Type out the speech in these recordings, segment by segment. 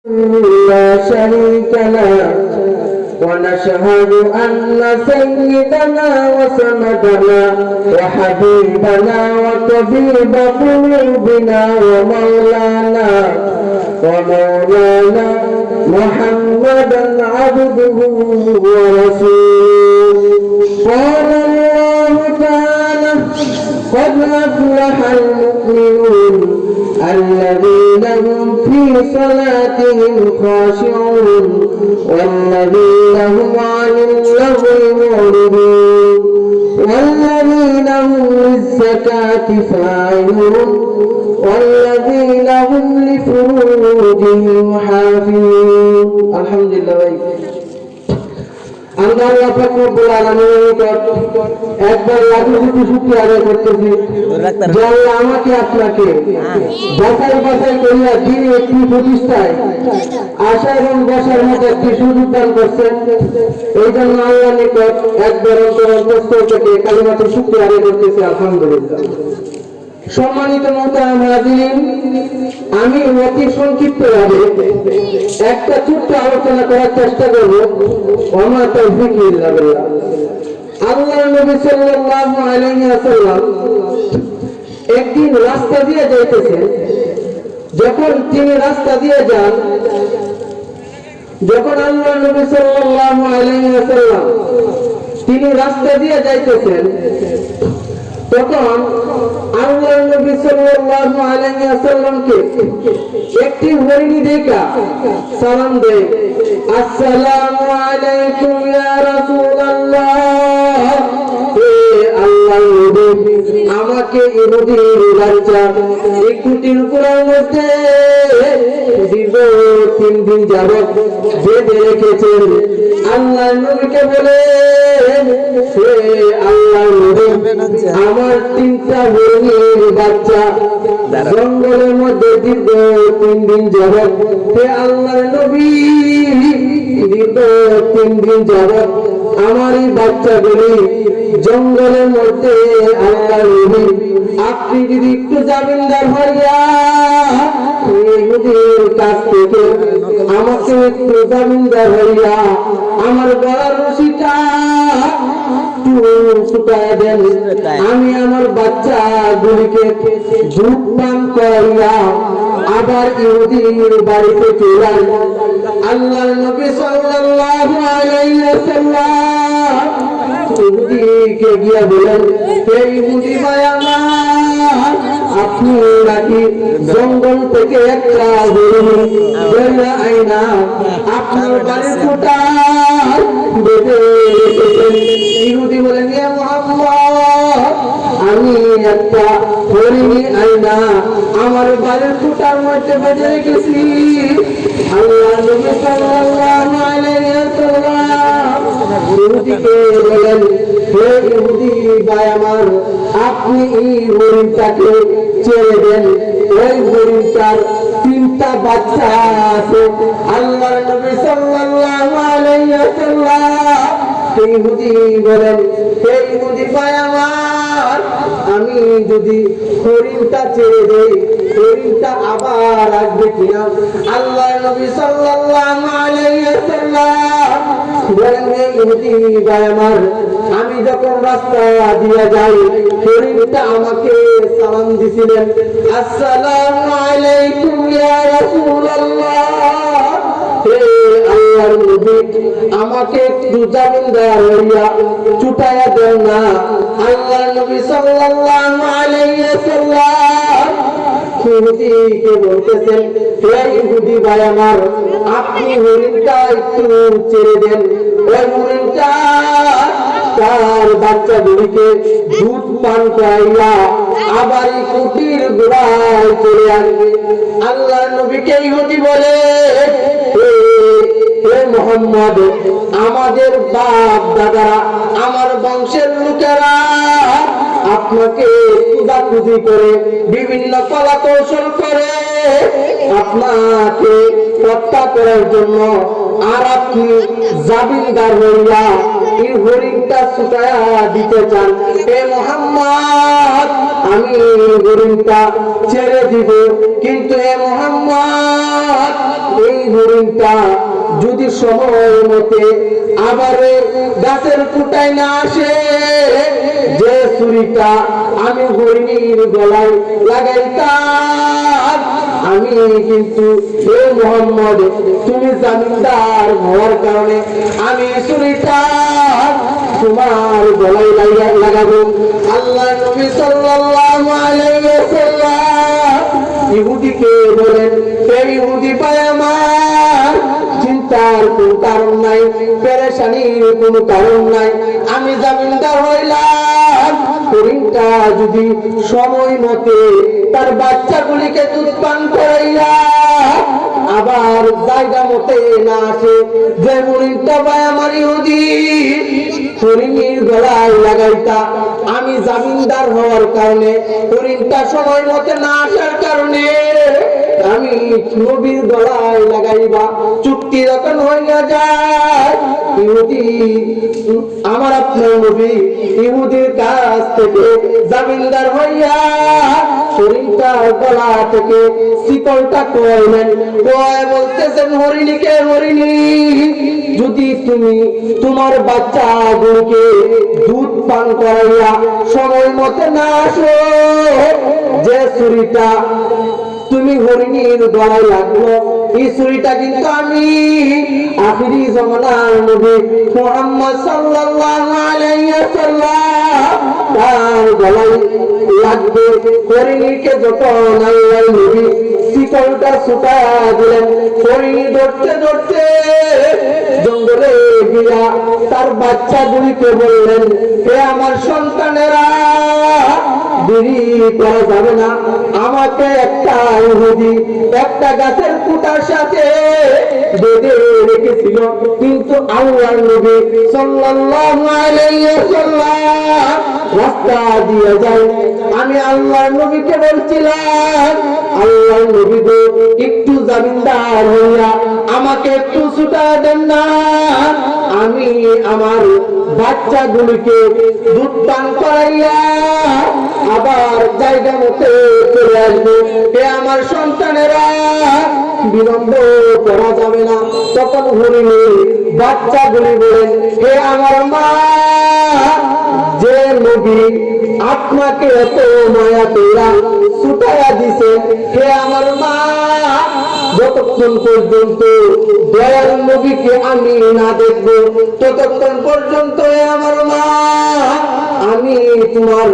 لا شريك له ونشهد أن سيدنا وسندنا وحبيبنا وطبيب قلوبنا ومولانا محمدا عبده ورسوله. قال الله تعالى: قد أفلح المؤمنون الذين هم في صلاتهم خاشعون والذين هم عن اللغو معرضون والذين هم للزكاة فاعلون والذين هم لفروجهم حافظون. الحمد لله. আমরা আল্লাহ পাক রব্বুল আলামিনের নিকট একবার লাখো কোটি শুকরিয়া আদায় করতেছি যে আল্লাহ আমাকে আপনাকে বাছাই করিয়া দিনে একটি প্রতিষ্ঠায় আশা এবং বসার মতো একটি সুযোগ দান করছেন। এই জন্য আল্লাহর নিকট একবার অন্তঃস্থল থেকে কালিমাতুল শুকরিয়া আদায় করতেছি। আলহামদুলিল্লাহ। সম্মানিত মুহতারাম হাজিরিন, আমি অতি সংক্ষিপ্তভাবে একটা ছোট্ট আলোচনা করার চেষ্টা করব। ওমা তাওফীক ইল্লা বিল্লাহ। আল্লাহর নবী সাল্লাল্লাহু আলাইহি ওয়াসাল্লাম একদিন রাস্তা দিয়ে যাইতেছেন। যখন তিনি রাস্তা দিয়ে যান, যখন আল্লাহর নবী সাল্লাল্লাহু আলাইহি ওয়াসাল্লাম তিনি রাস্তা দিয়ে যাইতেছেন, তখন আল্লাহর নবী সাল্লাল্লাহু আলাইহি ওয়াসাল্লামকে একটি হরিণী দেখা সালাম দেয়। আসসালামু আলাইকুম ইয়া রাসূলুল্লাহ। আল্লাহর নবী আমাকে ইহুদির বাচ্চা এই কুটির কুড়ার মধ্যে দীর্ঘ 3 দিন যাবত বেঁধে রেখেছেন। আল্লাহর নবীকে বলে, হে আল্লাহর নবী, আমার 3টা হরিণের বাচ্চা জঙ্গলের মধ্যে দীর্ঘ 3 দিন যাবত, হে আল্লাহর নবী, দীর্ঘ 3 দিন যাবত আমার এই বাচ্চাগুলি জঙ্গলের মধ্যে, আল্লাহর নবী আপনি যদি একটু জামিনদার হইয়া ইহুদির কাছ থেকে আমাকে একটু জামিনদার হইয়া আমার গলার রশিটা ছুটায় দেন, আমি আমার বাচ্চাগুলিকে দুধ পান করাইয়া আবার ইহুদির বাড়িতে চলে যাই। আল্লাহর নবী সাল্লাল্লাহু আলাইহি ওয়াসাল্লাম ইহুদিকে গিয়া বলেন, হে ইহুদি ভাই আমার, আপনি নাকি জঙ্গল থেকে একটা হরিণী ধরে আইনা আপনার বাড়ির কোঠায় বেঁধে রেখেছেন। ইহুদি বলেন, হে মুহাম্মদ, আমি একটা হরিণী আইনা আমার বাড়ির কোঠার মধ্যে বেঁধে রেখেছি। আল্লাহর নবী সাল্লাল্লাহু আলাইহি ওয়াসাল্লাম ইহুদিকে বলেন, হে ইহুদি ভাই আমার, আপনি এই হরিণটাকে ছেড়ে দেন, ওই হরিণটার 3টা বাচ্চা আছে। আল্লাহর নবী সাল্লাল্লাহু আলাইহি ওয়াসাল্লাম ইহুদি বলেন, হে ইহুদি ভাই আমার, আমি যদি হরিণটা ছেড়ে দেই, হরিণটা আবার আসবে কিনা? আল্লাহর নবী সাল্লাল্লাহু আলাইহি ওয়াসাল্লাম বলেন, হে ইহুদি ভাই আমার, আমি যখন রাস্তা দিয়ে যাই, হরিণটা আমাকে সালাম দিছিলেন, আসসালামু আলাইকুম ইয়া রাসূলুল্লাহ। হে আল্লাহর নবী, আমাকে একটু জামিনদার হইয়া ছুটায়া দেন না। আল্লাহর নবী সাল্লাল্লাহু আলাইহি ওয়াসাল্লাম ইহুদিকে বলতেছেন, হে ইহুদি ভাই আমার, আপনি হরিণটা একটু ছেড়ে দেন, ওই হরিণটা তার বাচ্চাগুলিকে দুধ পান করাইয়া আবার এই কুটির গোড়ায় চলে আসবে। আল্লাহর নবীকে ইহুদি বলে, হে মুহাম্মদ, আমাদের বাপ দাদারা, আমার বংশের লোকেরা আপনাকে খুদাখুদি করে, বিভিন্ন কলা কৌশল করে আপনাকে হত্যা করার জন্য আর আপনি জামিনদার হইয়া এই হরিণটা ছুটায়া দিতে চান। এ মুহাম্মদ, আমি হরিণটা ছেড়ে দিব, কিন্তু এ মুহাম্মদ, এই হরিণটা যদি সময় মতে আবার গাছের কুটায় না আসে, যে ছুরিটা আমি হরিণীর গলায় লাগাইতাম, আমি কিন্তু হে মুহাম্মদ, তুমি জামিনদার হওয়ার কারণে আমি ছুরিটা তোমার গলায় লাগাবো। আল্লাহ নবী সাল্লাল্লাহু আলাইহি ওয়াসাল্লাম ইহুদিকে বলেন, এই ইহুদি ভাই আমার, চিন্তার কোনো কারণ নাই, পেরেশানির কোনো কারণ নাই, আমি জামিনদার হইলাম। হরিণটা যদি সময় মতে তার বাচ্চাগুলিকে দুধ পান করাইয়া আবার জায়গা মতে না আসে, যে হরিণটা ভাই আমার ইহুদি হরিণীর গলায় লাগাইতা, আমি জামিনদার হওয়ার কারণে হরিণটা সময় মতে না আসার কারণে আমি নবীর গলায় লাগাইবা চুক্তি যখন হইয়া যায়, ইহুদি আমার আপনার নবী ইহুদির কাছ থেকে জামিনদার হইয়া হরিণটার গলা থেকে শিকলটা কইলেন, কয় বলতেছেন হরিণীকে, হরিণী যদি তুমি তোমার বাচ্চাগুলোকে দুধ পান করাইয়া সময় মতে না আসো, যে ছুরিটা তুমি হরিণীর গলায় লাগলো, এই ছুরিটা কিন্তু আমি আখিরি জামানার নবী মুহাম্মদ সাল্লাল্লাহু আলাইহি ওয়াসাল্লাম তার গলায় লাগবে। হরিণীকে যখন আল্লাহর নবী শিকলটা ছুটা দিলেন, হরিণী ধরতে ধরতে জঙ্গলে গিয়া তার বাচ্চাগুলিকে বললেন, হে আমার সন্তানেরা, দেরি করা যাবে না, আমাকে একটা ইহুদি একটা গাছের কুটার সাথে বেঁধে রেখেছিল, কিন্তু আল্লাহর নবী সাল্লাল্লাহু আলাইহি ওয়াসাল্লাম রাস্তা দিয়ে যায়। আমি আল্লাহর নবীকে বলছিলাম, আল্লাহর নবী গো, একটু জামিনদার হইয়া আমাকে একটু ছুটা দেন না, আমি আমার বাচ্চাগুলিকে দুধ পান করাইয়া আবার জায়গা মতে চলে আসবো। হে আমার সন্তানেরা, বিলম্ব করা যাবে না। তখন হরিণীর বাচ্চাগুলি বলেন, হে আমার মা, যে নবী আপনাকে এত মায়া পেয়া ছুটাইয়া দিছে, হে আমার মা, যতক্ষণ পর্যন্ত দয়াল নবীকে আমি না দেখবো, ততক্ষণ পর্যন্ত আমার মা আমি তোমার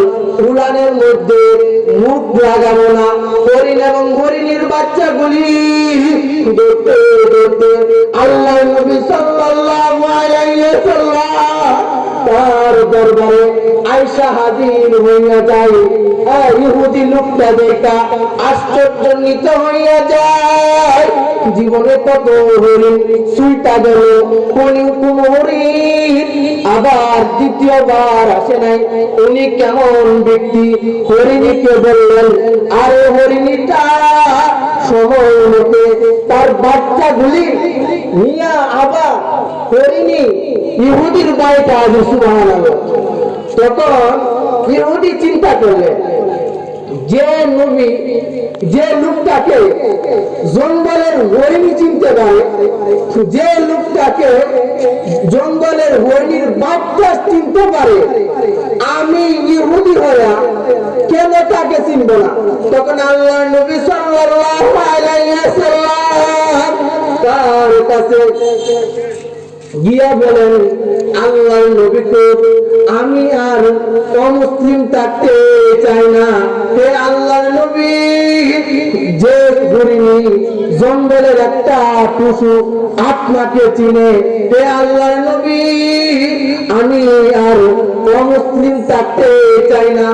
উলানের মধ্যে মুখ লাগাবো না। হরিণ এবং হরিণীর বাচ্চাগুলি দেখতে দেখতে আল্লাহ নবী সাল্লাল্লাহু আলাইহি ওয়াসাল্লাম তার দরবারে আয়েশা হাজির হইয়া যায়। ইহুদি লোকটা দেখা আশ্চর্যান্বিত হইয়া যায়, জীবনে কত হরিণ ছুঁইটা গেল, কোন হরিণ আবার দ্বিতীয়বার আসে নাই, উনি কেমন ব্যক্তি? হরিণীকে বললেন, আরে হরিণীটা সময় মতে তার বাচ্চাগুলি নিয়ে আবার হরিণী ইহুদির বাড়িতে আসে। সুবহানাল্লাহ। তখন ইহুদি চিন্তা করলেন, যে নবী যে লোকটাকে জঙ্গলের হরিণী চিনতে পারে, যে লোকটাকে জঙ্গলের হরিণীর বাচ্চা চিনতে পারে, আমি ইহুদি হইয়া কেন তাকে চিনব না? তখন আল্লাহ নবী সাল্লাল্লাহু আলাইহি ওয়াসাল্লাম তার কাছে গিয়া বলেন, আল্লাহ নবী তো আমি আর অমুসলিম থাকতে চাই না। হে আল্লাহ নবী, যে হরিণী জঙ্গলের একটা পশু আপনাকে চিনে, হে আল্লাহ নবী, আমি আর অমুসলিম থাকতে চাই না।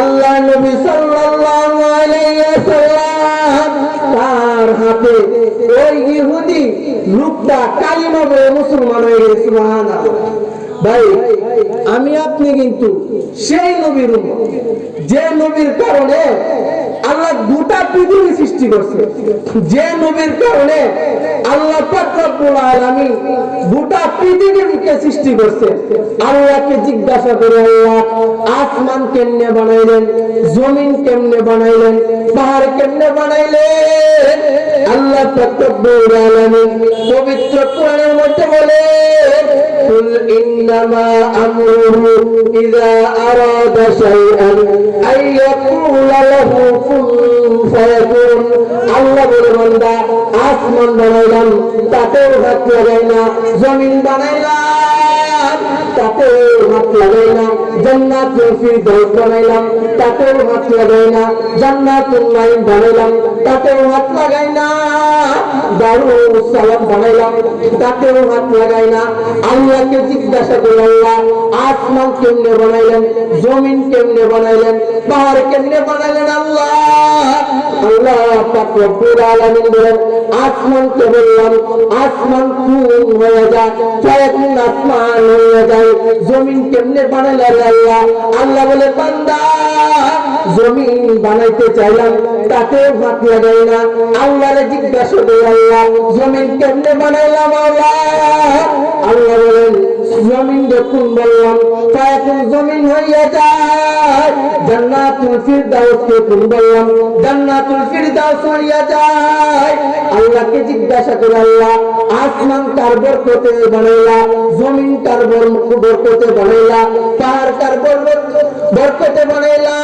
আল্লাহ নবী সাল্লাল্লাহু আলাইহি ওয়াসাল্লাম তার হাতে ওই ইহুদি লোকটা কালিমা বলে মুসলমান হয়ে গেছে। সুবহানাল্লাহ। ভাই, আমি আপনি কিন্তু সেই নবীর উম্মত, যে নবীর কারণে আল্লাহ গোটা পৃথিবী সৃষ্টি করছে, যে নবীর কারণে আল্লাহ পাক রব্বুল আলামিন আলামিন গোটা পৃথিবীকে সৃষ্টি করছেন। আল্লাহকে জিজ্ঞাসা করে, আল্লাহ আসমান কেমনে বানাইলেন, জমিন কেমনে বানাইলেন, পাহাড় কেমনে বানাইলেন? আল্লাহ রব্বুল আলামিন পবিত্র কোরআনের মধ্যে বলেন, কুল ইন্নামা আমরুহু ইযা আরাদা শাইআন আইয়াকুলা লাহু কুন ফায়াকুন। আল্লাহ বলে, বান্দা আসমান বানাইলাম, তাতেও হাত লাগাই না, জমিন বানাইলাম, তাতেও হাত লাগাই না, জান্নাতুল ফিরদাউস বানাইলাম, তাতেও হাত লাগাই না, জান্নাতুল নাঈম বানাইলাম, তাতেও হাত লাগাই না, দারুস সালাম বানাইলাম, তাতেও হাত লাগাই না। আল্লাহকে জিজ্ঞাসা করে, আল্লাহ আসমান কেমনে বানাইলেন, জমিন কেমনে বানাইলেন, পাহাড় কেমনে বানাইলেন? আল্লাহ পাক রব্বুল আলামিন বলেন, আসমানকে বললাম আসমান কুন হয়ে যায়, ফায়াকুন আসমান হয়ে যায়। জমিন কেমনে বানাইলেন আল্লাহ? আল্লাহ বলে, বান্দা জমিন বানাইতে চাইলাম, তাতে হাত লাগাই না। আল্লাহরে জিজ্ঞাসা করে, আল্লাহ জমিন কেমনে বানাইলাম? আল্লাহ বলেন, জমিন যখন বললাম ফায়াকুন জমিন হইয়া যায়, জান্নাতুল ফিরদাউস কে কোন বললাম জান্নাতুল ফিরদাউস হইয়া যায়। আল্লাহকে জিজ্ঞাসা করে, আল্লাহ আসমান কার বরকতে বানাইলা, জমিন কার বরকতে বানাইলা, পাহাড় কার বরকতে বানাইলা?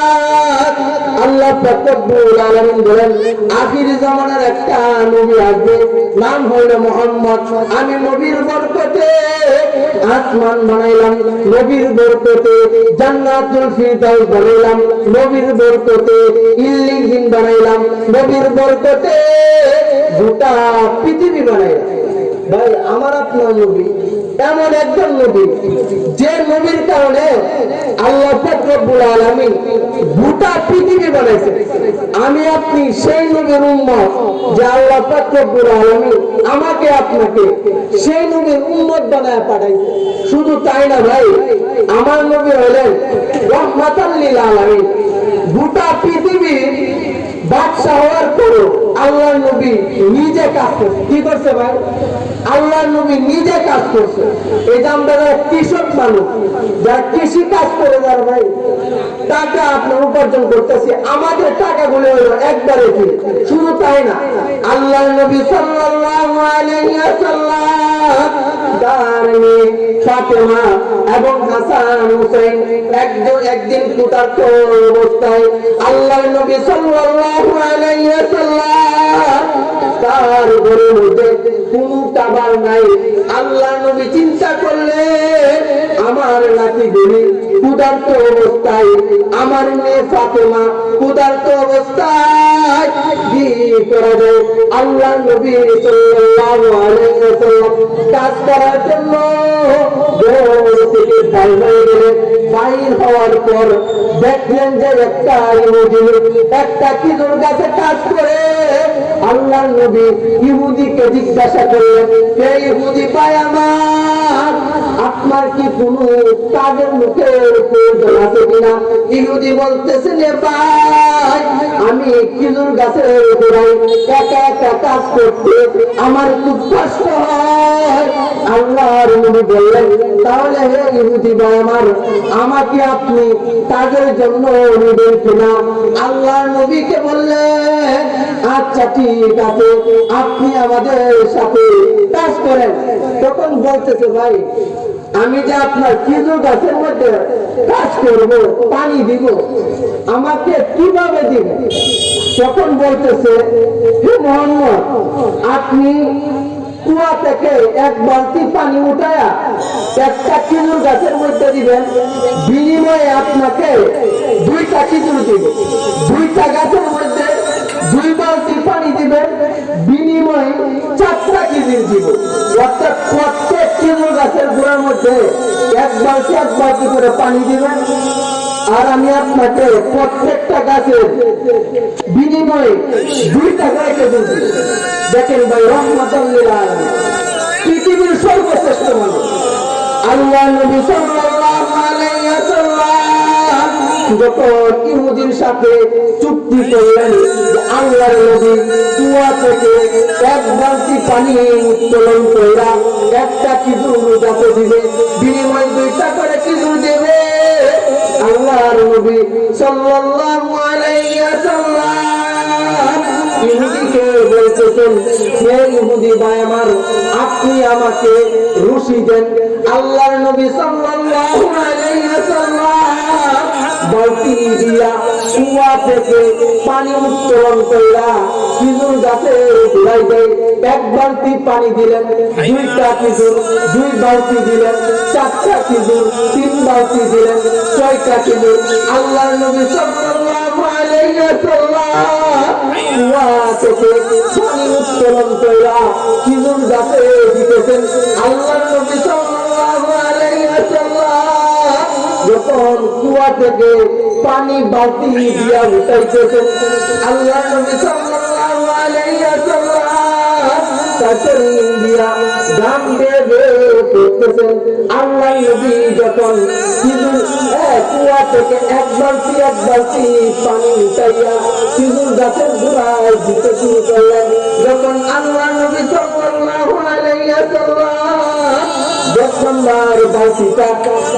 আল্লাহ রব্বুল আলামিন বলেন, আখির জামানার একটা নবী আসবে, নাম হলো মুহাম্মদ। আমি নবীর বরকতে আসমান বানাইলাম, নবীর বরকতে জান্নাতুল ফিরদাউস বানাইলাম, নবীর বরকতে ইল্লিয়িন বানাইলাম, নবীর বরকতে গোটা পৃথিবী বানাইলাম। ভাই, আমার আপনার নবী এমন একজন নবী, যে নবীর কারণে আল্লাহ পাক রব্বুল আলামিন গোটা পৃথিবী বানাইছে। আমি আপনি সেই নবীর উম্মত, যে আল্লাহ পাক রব্বুল আলামিন আমাকে আপনাকে সেই নবীর উম্মত বানায় পাঠাইছে। শুধু তাই না ভাই, আমার নবী হলেন রাহমাতাল লিল আলামিন। গোটা পৃথিবী বাদশা হওয়ার পরও আল্লাহর নবী নিজে কাজ করছে। কি করছে ভাই? আল্লাহর নবী নিজে কাজ করছে। এই যে আমরা কৃষক মানুষ, যারা কৃষি কাজ করে, যারা ভাই টাকা আপনার উপার্জন করতেছি, আমাদের টাকাগুলো হলো একবারে কি? শুধু তাই না, আল্লাহর নবী সাল্লাল্লাহু আলাইহি ওয়াসাল্লাম তার মেয়ে ফাতেমা এবং হাসান হুসাইন একদিন ক্ষুধার্ত অবস্থায় আল্লাহর নবী সাল্লাল্লাহু আলাইহি ওয়াসাল্লাম তার ঘরের মধ্যে কোনো খাবার নাই। আল্লাহর নবী চিন্তা করলেন, আমার নাতিগুলি ক্ষুধার্ত অবস্থায়, আমার মেয়ে ফাতেমা ক্ষুধার্ত অবস্থায় কি করা যায়? আল্লাহর নবী সাল্লাল্লাহু আলাইহি ওয়াসাল্লাম কাজ করার জন্য ঘর থেকে বাইর হয়ে গেলেন। বাইর হওয়ার পর দেখলেন যে একটা ইহুদি একটা খেজুর গাছে কাজ করে। আল্লাহর নবী ইহুদিকে জিজ্ঞাসা করলেন, হে ইহুদি ভাই আমার, আপনার কি কোনো কাজের মুখের প্রয়োজন আছে কিনা? ইহুদি বলতেছেন, ভাই আমি খেজুর গাছের গোড়ায় একা একা কাজ করতে আমার খুব কষ্ট হয়। আল্লাহর নবী বললেন, তাহলে হে ইহুদি ভাই আমার, আমাকে আপনি কাজের জন্য নিবেন কিনা? আল্লাহর নবীকে বললেন, আচ্ছা ঠিক আছে, আপনি আমাদের সাথে কাজ করেন। তখন বলতেছে, ভাই আমি যে আপনার খেজুর গাছের মধ্যে কাজ করব, পানি দিব, আমাকে কিভাবে দিবেন? তখন বলতেছে, হে মুহাম্মদ, আপনি কুয়া থেকে এক বালতি পানি উঠায়া একটা খেজুর গাছের মধ্যে দিবেন, বিনিময়ে আপনাকে 2টা খেজুর দিব। 2টা গাছের মধ্যে 2 বালতি পানি দিবেন, বিনিময়ে 4টা খেজুর দিব। অর্থাৎ প্রত্যেক খেজুর গাছের গোড়ার মধ্যে এক বালতি করে পানি দিবেন, আর আমি আপনাকে প্রত্যেকটা গাছের বিনিময়ে 2টা খেজুর দিব। দেখেন ভাই, রাহমাতাল লিল আলামিন, পৃথিবীর সর্বশ্রেষ্ঠ মানুষ আল্লাহ নবী সাল্লাল্লাহু আলাইহি ওয়াসাল্লাম যখন ইহুদির সাথে চুক্তি করলেন যে আল্লাহর নবী কুয়া থেকে এক বালতি পানি উত্তোলন কইরা একটা খেজুর গাছে দিবে, বিনিময়ে 2টা করে খেজুর দেবে। আল্লাহর নবী সাল্লাল্লাহু আলাইহি ওয়াসাল্লাম ইহুদিকে বলতেছেন, হে ইহুদি ভাই আমার, আপনি আমাকে রুশি দেন। আল্লাহর নবী সাল্লাল্লাহু আলাইহি ওয়াসাল্লাম বালতি দিয়া কুয়া থেকে পানি উত্তোলন কইরা খেজুর গাছে ঢেলাই দেয়। এক বালতি পানি দিলেন, 2টা খেজুর, 2 বালতি দিলেন, 4টা খেজুর, 3 বালতি দিলেন, 6টা খেজুর। আল্লাহর নবী সাল্লাল্লাহু আলাইহি ওয়াসাল্লাম কুয়া থেকে পানি উত্তোলন কইরা খেজুর গাছে দিতেছেন। আল্লাহর নবী সাল্লাল্লাহু আলাইহি ওয়াসাল্লাম যখন কুয়া থেকে পানি বালতি দিয়া উঠাইতেছেন, আল্লাহর নবী সাল্লাল্লাহু আলাইহি ওয়াসাল্লাম তার দিয়া গাম দেবে করতেছেন। আল্লাহর নবী যখন কুয়া থেকে এক বালতি পানি উঠাইয়া খেজুর গাছের গোড়ায় দিতে শুরু করলেন, যখন আল্লাহর নবী সাল্লাল্লাহু আলাইহি ওয়াসাল্লাম 10 নম্বর বালতিটা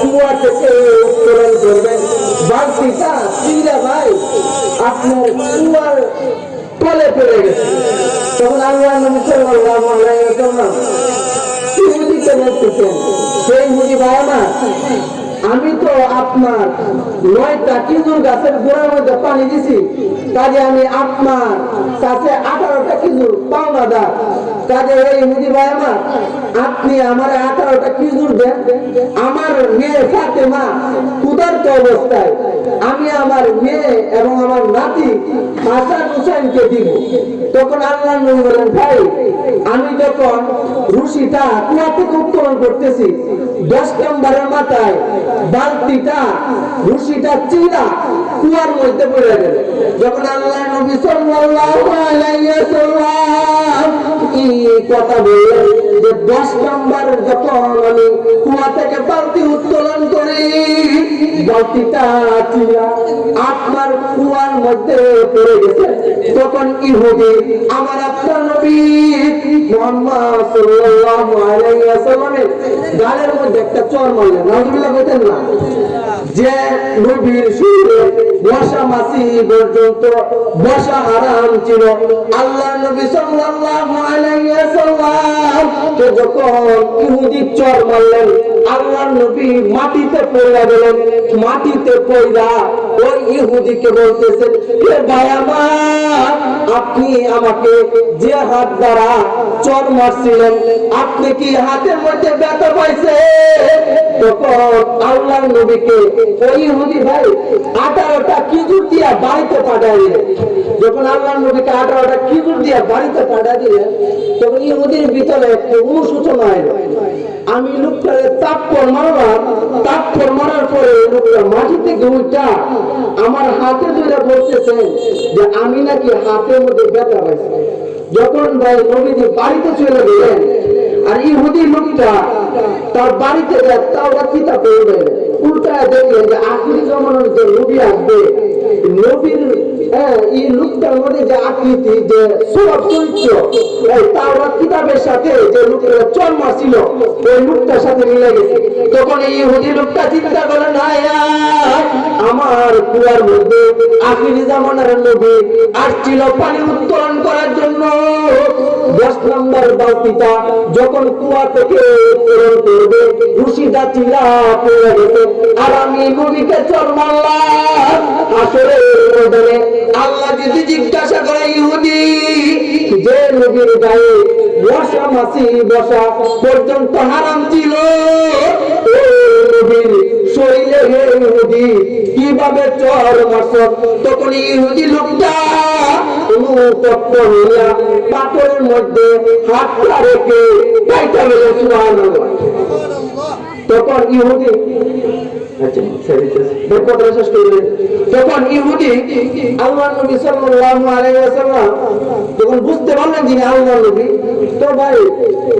কুয়া থেকে উত্তোলন করবেন, বালতিটা চিরা ভাই আপনার কুয়ার তলে পড়ে গেছে। তখন আল্লাহর নবী সাল্লাল্লাহু আলাইহি ওয়াসাল্লাম ইহুদিকে বলতেছেন, সেই ইহুদি ভাই আমার, আমি তো আপনার 9টা খেজুর গাছের গোড়ার মধ্যে পানি দিছি, কাজে আমি আপনার কাছে 18টা খেজুর পাওনাদার। কাজে এই ইহুদি ভাই আমার, আপনি আমার 18টা খেজুর দেন। আমার মেয়ে ফাতেমা ক্ষুধার্ত অবস্থায় আমি আমার মেয়ে এবং আমার নাতি হাসান হুসাইনকে দিব। তখন আল্লাহর নবী বলেন, ভাই আমি যখন রুশিটা কুয়া থেকে উত্তোলন করতেছি, 10 নম্বরের মাথায় বালতিটা রুশিটা চিরা কুয়ার মধ্যে পড়ে গেল। যখন আল্লাহর নবী সাল্লাল্লাহু আলাইহি ওয়াসাল্লাম এই কথা বললেন যে 10 নম্বর যখন আমি কুয়া থেকে বালতি উত্তোলন করি, বালতিটা চিরা আপনার কুয়ার মধ্যে পড়ে গেছে। তখন ইহুদি আমার আপনার নবী মুহাম্মদ সাল্লাল্লাহু আলাইহি ওয়াসাল্লামের গালের মধ্যে একটা চড় মারলেন। নাউজুবিল্লাহ বলতেন না, যে নবীর শরীরে বসা মাছি পর্যন্ত বসা হারাম ছিল, আল্লাহ নবী সাল্লাল্লাহু আলাইহি ওয়াসাল্লাম যখন ইহুদি চড় মারলেন, আল্লাহ নবী মাটিতে পড়ে গেলেন। মাটিতে পড়া ওই ইহুদিকে বলতেছেন, হে ভাই আমার, আপনি আমাকে যে হাত দ্বারা চড় মারছিলেন, আপনি কি হাতের মধ্যে ব্যথা পাইছে? তখন আল্লাহ নবীকে ওই ইহুদি ভাই 18টা খেজুর দিয়া বাড়িতে পাঠাইলেন। যখন আল্লাহ নবীকে 18টা খেজুর দিয়া বাড়িতে পাঠিয়ে দিলেন, তখন ইহুদির ভিতরে একটা অনুশোচনা এলো। আমি লোকটারে তাপ্পর মারলাম, তাপ্পর মারার পরে লোকটা মাটি থেকে উঠা আমার হাতে ধরে বলতেছেন যে আমি নাকি হাতের মধ্যে ব্যথা পাইছি। যখন ভাই নবীজি বাড়িতে চলে গেলেন, আর ইহুদি লোকটা তার বাড়িতে তাওরাত কিতাব পড়বে, উল্টায় দেখলেন যে আখিরি জামানার যে নবী আসবে, নবীর এই লোকটার মধ্যে যে আকৃতি, যে স্বভাব চরিত্র, এই তাওরাত কিতাবের সাথে যে লোকটা জন্ম ছিল ওই লোকটার সাথে মিলে গেছে। তখন এই ইহুদি লোকটা চিন্তা করে, না আমার কুয়ার মধ্যে আখিরি জামানার নবী আসছিল পানি উত্তোলন করার জন্য। 10 নম্বর বালতিটা যখন কুয়া থেকে উত্তোলন করবে, রশিটা চিরা পড়ে গেছে, আর আমি নবীকে চড় মারলাম। আসলে আল্লাহ যদি জিজ্ঞাসা করে, ইহুদি যে নবীর গায়ে বসা মাছি বসা পর্যন্ত হারাম ছিল, নবীর শরীরে হে ইহুদি কিভাবে চড় মারছ? তখন ইহুদি লোকটা অনুতপ্ত হইয়া পাথরের মধ্যে হাতটা রেখে কাইটা গেল। সুবহানাল্লাহ। তখন ইহুদি তখন ইহুদি আল্লাহর নবী সাল্লাল্লাহু আলাইহি ওয়াসাল্লাম যখন বুঝতে পারলেন যিনি আল্লাহর নবী, তো ভাই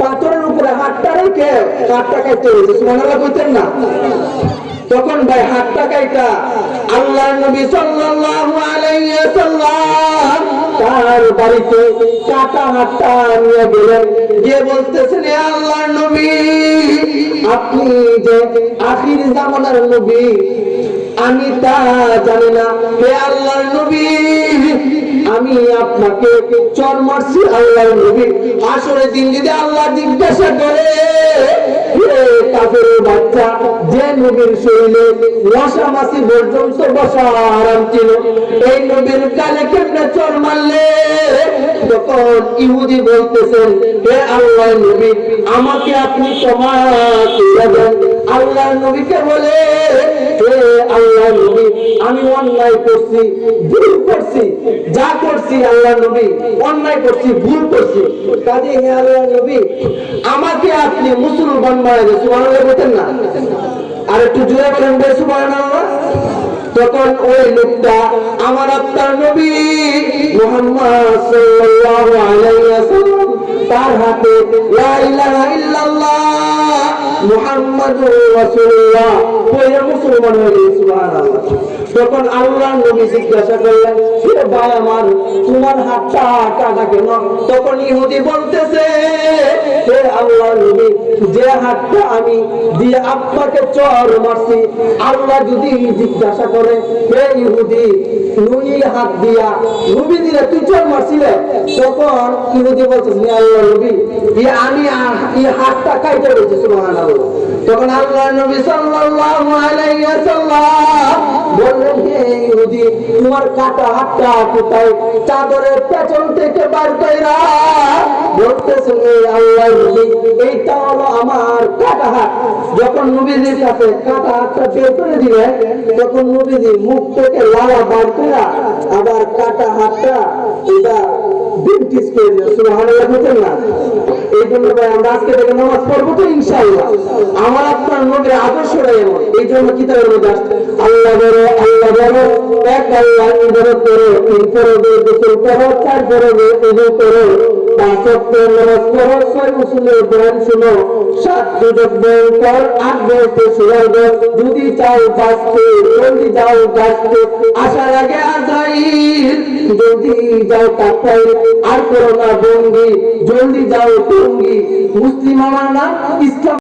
পাথরের উপরে হাতটা রেখে হাতটা কাটতে হয়েছে। সুবহানাল্লাহ কইতেন না? তখন ভাই হাতটা কাইটা আল্লাহর নবী সাল্লাল্লাহু আলাইহি ওয়াসাল্লাম তার বাড়িতে কাটা হাতটা নিয়ে গেলেন, গিয়ে বলতেছেন, হে আল্লাহর নবী, আপনি যে আখির জামানার নবী আমি তা জানি না, হে আল্লাহর নবী আমি আপনাকে চর মারছি আল্লাহর নবী। আসলে দিন যদি আল্লাহ জিজ্ঞাসা করে, কাফের বাচ্চা, যে নবীর শরীরে মশা মাছি পর্যন্ত বসা আরাম ছিল, এই নবীর গালে কেমনে চর মারলে? তখন ইহুদি বলতেছেন, হে আল্লাহর নবী আমাকে আপনি ক্ষমা করে দেন। আল্লাহর নবীকে বলে, হে আল্লাহর নবী আমি অন্যায় করছি, ভুল করছি, যা করছি আল্লাহর নবী অন্যায় করছি, ভুল করছি, কাজে হে আল্লাহর নবী আমাকে আপনি মুসলমান বানাই দেন। সুবহানাল্লাহ বলতেন না? আর একটু জোরে বলেন সুবহানাল্লাহ। তখন ওই লোকটা আমার আপনার নবী মুহাম্মদ সাল্লাল্লাহু আলাইহি ওয়াসাল্লাম তার হাতে লা ইলাহা ইল্লাল্লাহ মুহাম্মাদুর রাসূলুল্লাহ পড়ে মুসলমান হয়ে গেল। সুবহানাল্লাহ। তখন আল্লাহর নবী জিজ্ঞাসা করলেন, হে ভাই আমার, তোমার হাতটা কাটা কেন? তখন ইহুদি বলতেছে, হে আল্লাহর নবী যে হাতটা আমি দিয়ে আপনাকে চর মারছি, আল্লাহ যদি জিজ্ঞাসা করে, হে ইহুদি নুই হাত দিয়া নবী দিলে তুই চর মারছিলে? তখন ইহুদি বলতেছে, হে আল্লাহর নবী আমি এই হাতটা কাইটা দিয়েছি। সুবহানাল্লাহ। তখন আল্লাহর নবী সাল্লাল্লাহু আলাইহি ওয়াসাল্লাম বললেন, হে ইহুদি তোমার কাটা হাতটা কোথায়? চাদরের পেছন থেকে বার কইরা বলতেছেন, হে আল্লাহর নবী এইটা হলো আমার কাটা হাত। যখন নবীজির কাছে কাটা হাতটা বের করে দিলেন, তখন নবীজি মুখ থেকে লালা বার কইরা আবার কাটা হাতটা এটা বিন্টিস করে দিলেন। সুবহানাল্লাহ বলতেন না? এই জন্য ভাই আমরা আজকে থেকে নামাজ পড়বো তো ইনশাআল্লাহ। আমার আপনার নবীর আদর্শটা এমন, এই জন্য কিতাবের মধ্যে আসছে আল্লাহ বড়, আল্লাহ বড়, এক আল্লাহ ইবাদত করো, তিন ফরজে গোসল করো, চার ফরজে ওযু করো, পাঁচ ওয়াক্ত নামাজ পড়ো, ছয় উসুলের বয়ান শুনো, সাত দুজক বয়ান কর, আট বয়সে সুবর্গ, যদি চাও বাঁচতে জলদি যাও বাঁচতে, আসার আগে আজাইল, জলদি যাও তাকাই, আর করো না বন্দি, জলদি যাও টঙ্গি। মুসলিম আমার নাম, ইসলাম